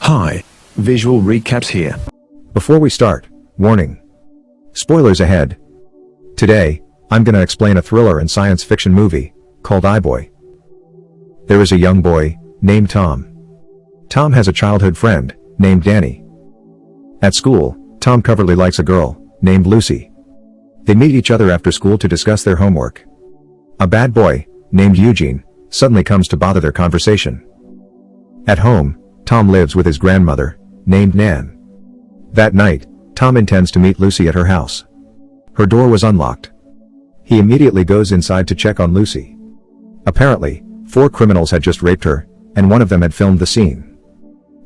Hi, visual recaps here. Before we start, warning. Spoilers ahead. Today, I'm gonna explain a thriller and science fiction movie, called Iboy. There is a young boy, named Tom. Tom has a childhood friend, named Danny. At school, Tom covertly likes a girl, named Lucy. They meet each other after school to discuss their homework. A bad boy, named Eugene, suddenly comes to bother their conversation. At home, Tom lives with his grandmother, named Nan. That night, Tom intends to meet Lucy at her house. Her door was unlocked. He immediately goes inside to check on Lucy. Apparently, 4 criminals had just raped her, and one of them had filmed the scene.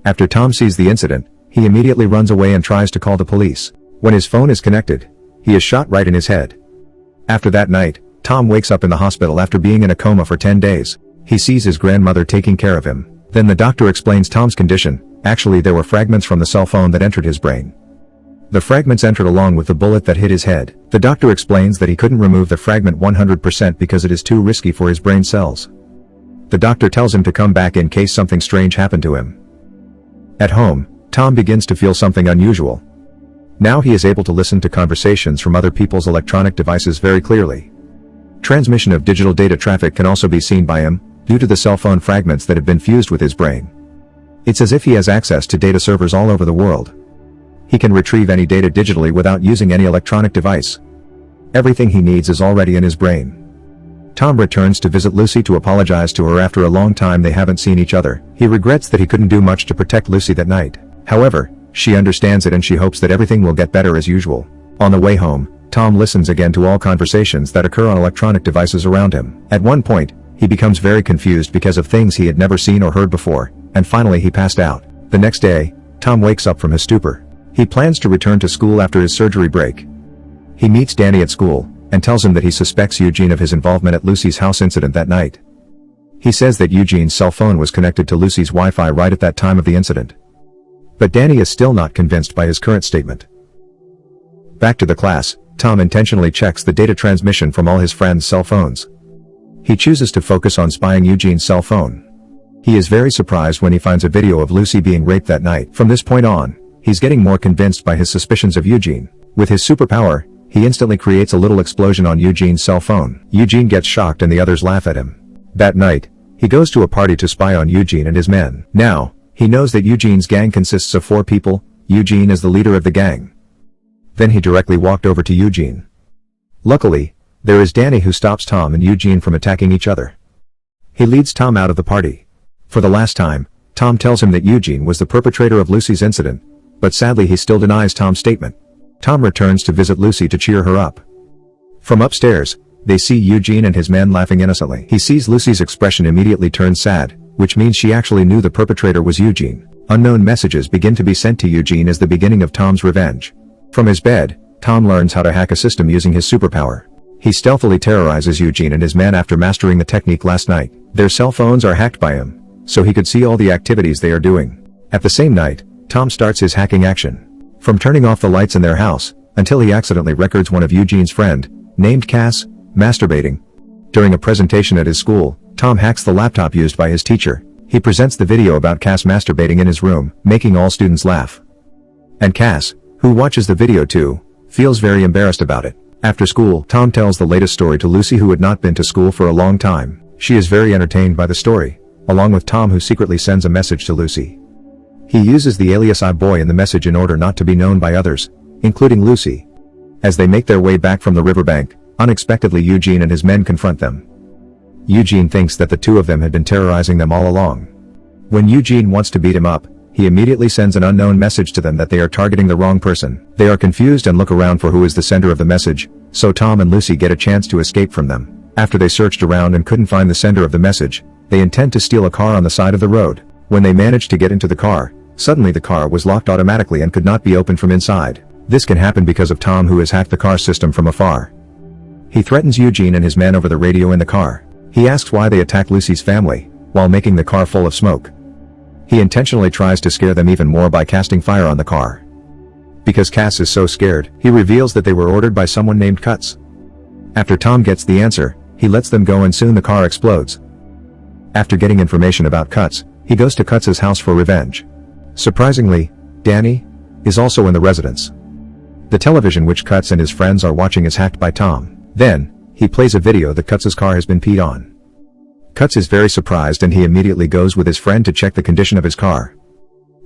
After Tom sees the incident, he immediately runs away and tries to call the police. When his phone is connected, he is shot right in his head. After that night, Tom wakes up in the hospital after being in a coma for 10 days. He sees his grandmother taking care of him. Then the doctor explains Tom's condition. Actually, there were fragments from the cell phone that entered his brain. The fragments entered along with the bullet that hit his head. The doctor explains that he couldn't remove the fragment 100% because it is too risky for his brain cells. The doctor tells him to come back in case something strange happened to him. At home, Tom begins to feel something unusual. Now he is able to listen to conversations from other people's electronic devices very clearly. Transmission of digital data traffic can also be seen by him, due to the cell phone fragments that have been fused with his brain. It's as if he has access to data servers all over the world. He can retrieve any data digitally without using any electronic device. Everything he needs is already in his brain. Tom returns to visit Lucy to apologize to her after a long time they haven't seen each other. He regrets that he couldn't do much to protect Lucy that night. However, she understands it and she hopes that everything will get better as usual. On the way home, Tom listens again to all conversations that occur on electronic devices around him. At one point, he becomes very confused because of things he had never seen or heard before, and finally he passed out. The next day, Tom wakes up from his stupor. He plans to return to school after his surgery break. He meets Danny at school, and tells him that he suspects Eugene of his involvement at Lucy's house incident that night. He says that Eugene's cell phone was connected to Lucy's Wi-Fi right at that time of the incident. But Danny is still not convinced by his current statement. Back to the class, Tom intentionally checks the data transmission from all his friends' cell phones. He chooses to focus on spying Eugene's cell phone. He is very surprised when he finds a video of Lucy being raped that night. From this point on, he's getting more convinced by his suspicions of Eugene. With his superpower, he instantly creates a little explosion on Eugene's cell phone. Eugene gets shocked and the others laugh at him. That night, he goes to a party to spy on Eugene and his men. Now, he knows that Eugene's gang consists of 4 people. Eugene is the leader of the gang. Then he directly walked over to Eugene. Luckily, there is Danny who stops Tom and Eugene from attacking each other. He leads Tom out of the party. For the last time, Tom tells him that Eugene was the perpetrator of Lucy's incident, but sadly he still denies Tom's statement. Tom returns to visit Lucy to cheer her up. From upstairs, they see Eugene and his men laughing innocently. He sees Lucy's expression immediately turns sad, which means she actually knew the perpetrator was Eugene. Unknown messages begin to be sent to Eugene as the beginning of Tom's revenge. From his bed, Tom learns how to hack a system using his superpower. He stealthily terrorizes Eugene and his men after mastering the technique last night. Their cell phones are hacked by him, so he could see all the activities they are doing. At the same night, Tom starts his hacking action. From turning off the lights in their house, until he accidentally records one of Eugene's friend, named Cass, masturbating. During a presentation at his school, Tom hacks the laptop used by his teacher. He presents the video about Cass masturbating in his room, making all students laugh. And Cass, who watches the video too, feels very embarrassed about it. After school, Tom tells the latest story to Lucy who had not been to school for a long time. She is very entertained by the story, along with Tom who secretly sends a message to Lucy. He uses the alias Iboy in the message in order not to be known by others, including Lucy. As they make their way back from the riverbank, unexpectedly Eugene and his men confront them. Eugene thinks that the 2 of them had been terrorizing them all along. When Eugene wants to beat him up, he immediately sends an unknown message to them that they are targeting the wrong person. They are confused and look around for who is the sender of the message, so Tom and Lucy get a chance to escape from them. After they searched around and couldn't find the sender of the message, they intend to steal a car on the side of the road. When they manage to get into the car, suddenly the car was locked automatically and could not be opened from inside. This can happen because of Tom who has hacked the car system from afar. He threatens Eugene and his men over the radio in the car. He asks why they attacked Lucy's family, while making the car full of smoke. He intentionally tries to scare them even more by casting fire on the car. Because Cass is so scared, he reveals that they were ordered by someone named Cuts. After Tom gets the answer, he lets them go and soon the car explodes. After getting information about Cuts, he goes to Cuts' house for revenge. Surprisingly, Danny is also in the residence. The television which Cuts and his friends are watching is hacked by Tom. Then, he plays a video that Cuts' car has been peed on. Cuts is very surprised and he immediately goes with his friend to check the condition of his car.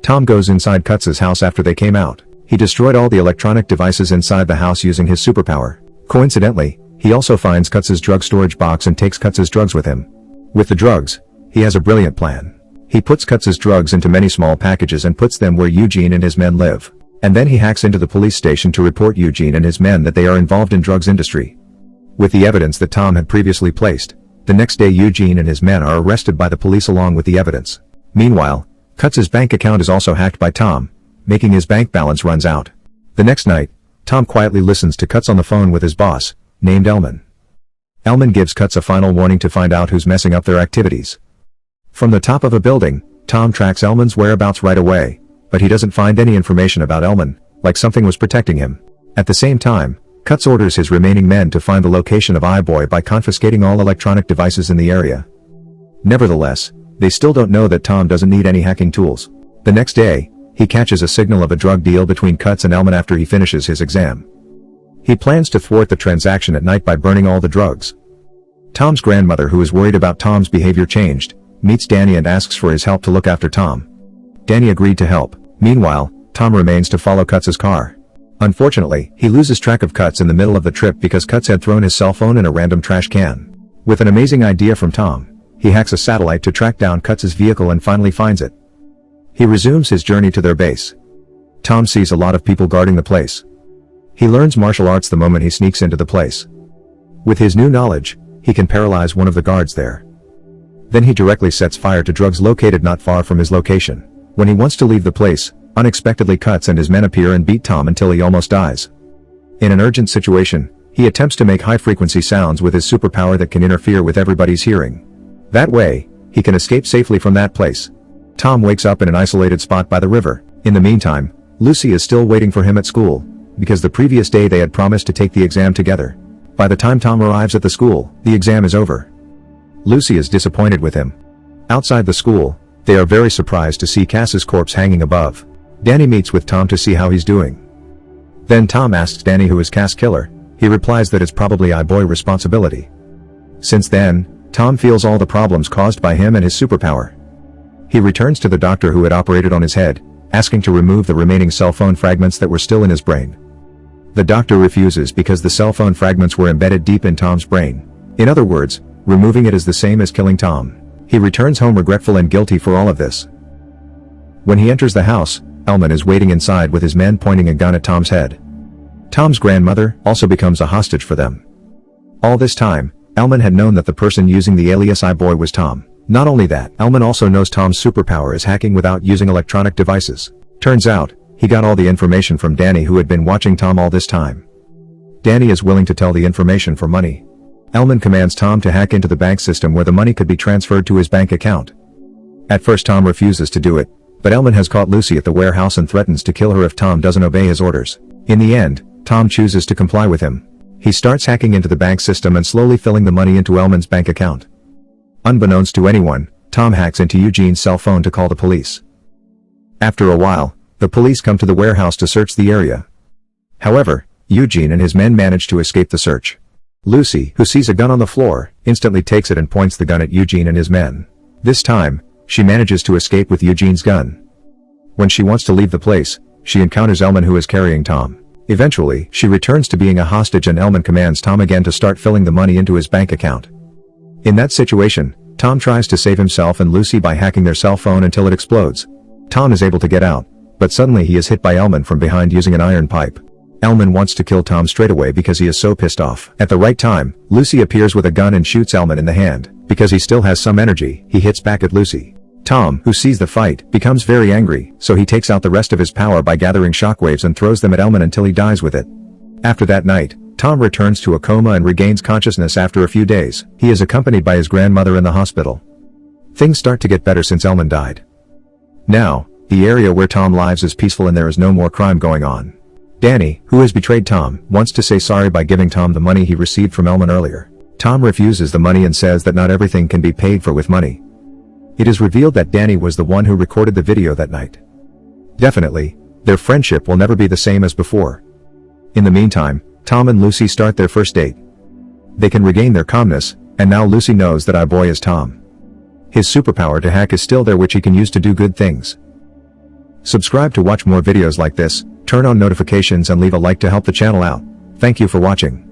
Tom goes inside Cuts' house after they came out. He destroyed all the electronic devices inside the house using his superpower. Coincidentally, he also finds Cuts' drug storage box and takes Cuts' drugs with him. With the drugs, he has a brilliant plan. He puts Cuts' drugs into many small packages and puts them where Eugene and his men live. And then he hacks into the police station to report Eugene and his men that they are involved in drugs industry. With the evidence that Tom had previously placed, the next day Eugene and his men are arrested by the police along with the evidence. Meanwhile, Cuts' bank account is also hacked by Tom, making his bank balance runs out. The next night, Tom quietly listens to Cuts on the phone with his boss, named Elman. Elman gives Cuts a final warning to find out who's messing up their activities. From the top of a building, Tom tracks Elman's whereabouts right away, but he doesn't find any information about Elman, like something was protecting him. At the same time, Cuts orders his remaining men to find the location of Iboy by confiscating all electronic devices in the area. Nevertheless, they still don't know that Tom doesn't need any hacking tools. The next day, he catches a signal of a drug deal between Cuts and Elman after he finishes his exam. He plans to thwart the transaction at night by burning all the drugs. Tom's grandmother, who is worried about Tom's behavior changed, meets Danny and asks for his help to look after Tom. Danny agreed to help. Meanwhile, Tom remains to follow Cuts' car. Unfortunately, he loses track of Cuts in the middle of the trip because Cuts had thrown his cell phone in a random trash can. With an amazing idea from Tom, he hacks a satellite to track down Cuts' vehicle and finally finds it. He resumes his journey to their base. Tom sees a lot of people guarding the place. He learns martial arts the moment he sneaks into the place. With his new knowledge, he can paralyze one of the guards there. Then he directly sets fire to drugs located not far from his location. When he wants to leave the place, unexpectedly Cuts and his men appear and beat Tom until he almost dies. In an urgent situation, he attempts to make high-frequency sounds with his superpower that can interfere with everybody's hearing. That way, he can escape safely from that place. Tom wakes up in an isolated spot by the river. In the meantime, Lucy is still waiting for him at school, because the previous day they had promised to take the exam together. By the time Tom arrives at the school, the exam is over. Lucy is disappointed with him. Outside the school, they are very surprised to see Cass's corpse hanging above. Danny meets with Tom to see how he's doing. Then Tom asks Danny who is Cass' killer. He replies that it's probably Iboy's responsibility. Since then, Tom feels all the problems caused by him and his superpower. He returns to the doctor who had operated on his head, asking to remove the remaining cell phone fragments that were still in his brain. The doctor refuses because the cell phone fragments were embedded deep in Tom's brain. In other words, removing it is the same as killing Tom. He returns home regretful and guilty for all of this. When he enters the house, Elman is waiting inside with his men pointing a gun at Tom's head. Tom's grandmother also becomes a hostage for them. All this time, Elman had known that the person using the alias Iboy was Tom. Not only that, Elman also knows Tom's superpower is hacking without using electronic devices. Turns out, he got all the information from Danny who had been watching Tom all this time. Danny is willing to tell the information for money. Elman commands Tom to hack into the bank system where the money could be transferred to his bank account. At first Tom refuses to do it, but Elman has caught Lucy at the warehouse and threatens to kill her if Tom doesn't obey his orders. In the end, Tom chooses to comply with him. He starts hacking into the bank system and slowly filling the money into Elman's bank account. Unbeknownst to anyone, Tom hacks into Eugene's cell phone to call the police. After a while, the police come to the warehouse to search the area. However, Eugene and his men manage to escape the search. Lucy, who sees a gun on the floor, instantly takes it and points the gun at Eugene and his men. This time, she manages to escape with Eugene's gun. When she wants to leave the place, she encounters Elman who is carrying Tom. Eventually, she returns to being a hostage and Elman commands Tom again to start filling the money into his bank account. In that situation, Tom tries to save himself and Lucy by hacking their cell phone until it explodes. Tom is able to get out, but suddenly he is hit by Elman from behind using an iron pipe. Elman wants to kill Tom straight away because he is so pissed off. At the right time, Lucy appears with a gun and shoots Elman in the hand. Because he still has some energy, he hits back at Lucy. Tom, who sees the fight, becomes very angry, so he takes out the rest of his power by gathering shockwaves and throws them at Elman until he dies with it. After that night, Tom returns to a coma and regains consciousness after a few days. He is accompanied by his grandmother in the hospital. Things start to get better since Elman died. Now, the area where Tom lives is peaceful and there is no more crime going on. Danny, who has betrayed Tom, wants to say sorry by giving Tom the money he received from Elman earlier. Tom refuses the money and says that not everything can be paid for with money. It is revealed that Danny was the one who recorded the video that night. Definitely, their friendship will never be the same as before. In the meantime, Tom and Lucy start their first date. They can regain their calmness, and now Lucy knows that Iboy is Tom. His superpower to hack is still there, which he can use to do good things. Subscribe to watch more videos like this, turn on notifications and leave a like to help the channel out. Thank you for watching.